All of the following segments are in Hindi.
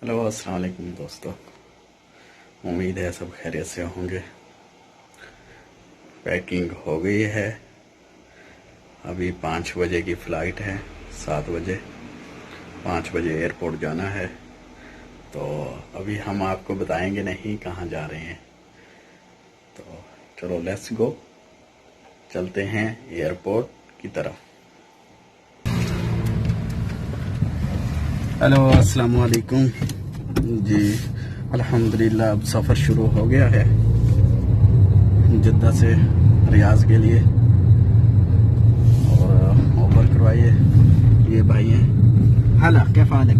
हेलो अस्सलाम वालेकुम दोस्तों, उम्मीद है सब खैरियत से होंगे। पैकिंग हो गई है, अभी 5 बजे की फ़्लाइट है, 7 बजे 5 बजे एयरपोर्ट जाना है। तो अभी हम आपको बताएंगे नहीं कहाँ जा रहे हैं, तो चलो लेट्स गो, चलते हैं एयरपोर्ट की तरफ। हेलो अस्सलाम वालेकुम जी। अल्हम्दुलिल्लाह अब सफ़र शुरू हो गया है जद्दा से रियाज के लिए, और ओवर करवाइए। ये भाई हैं। हला कैफ हालक?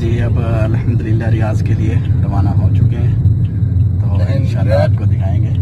जी अब अल्हम्दुलिल्लाह रियाज के लिए रवाना हो चुके हैं, तो इंशाल्लाह आपको दिखाएंगे।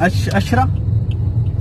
10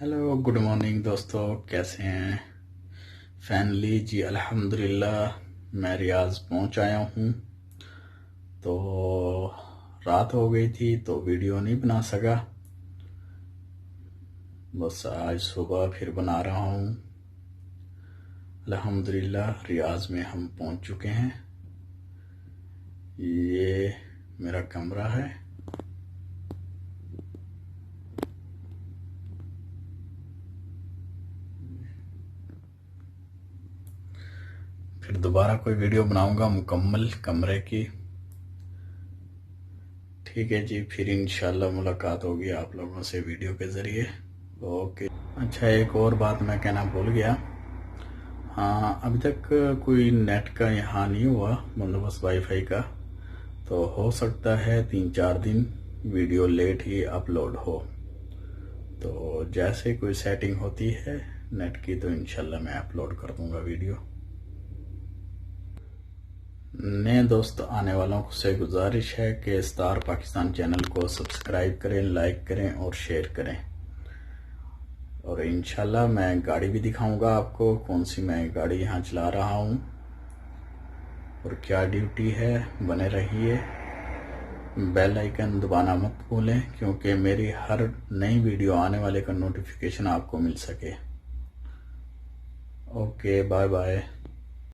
हेलो गुड मॉर्निंग दोस्तों, कैसे हैं फैमिली जी। अल्हम्दुलिल्लाह मैं रियाज पहुंच आया हूं। तो रात हो गई थी तो वीडियो नहीं बना सका, बस आज सुबह फिर बना रहा हूं। अल्हम्दुलिल्लाह रियाज में हम पहुंच चुके हैं। ये मेरा कमरा है। फिर दोबारा कोई वीडियो बनाऊंगा मुकम्मल कमरे की। ठीक है जी, फिर इंशाल्लाह मुलाकात होगी आप लोगों से वीडियो के ज़रिए। ओके। अच्छा, एक और बात मैं कहना भूल गया। हाँ, अभी तक कोई नेट का यहाँ नहीं हुआ, बंदोबस्त वाईफाई का। तो हो सकता है 3-4 दिन वीडियो लेट ही अपलोड हो। तो जैसे कोई सेटिंग होती है नेट की तो इंशाल्लाह मैं अपलोड कर दूंगा वीडियो। नए दोस्त आने वालों से गुजारिश है कि स्टार पाकिस्तान चैनल को सब्सक्राइब करें, लाइक करें और शेयर करें। और इंशाल्लाह मैं गाड़ी भी दिखाऊंगा आपको, कौन सी मैं गाड़ी यहाँ चला रहा हूँ। और क्या ड्यूटी है। बने रहिए, बेल आइकन दबाना मत भूलें क्योंकि मेरी हर नई वीडियो आने वाले का नोटिफिकेशन आपको मिल सके। Okay, bye bye.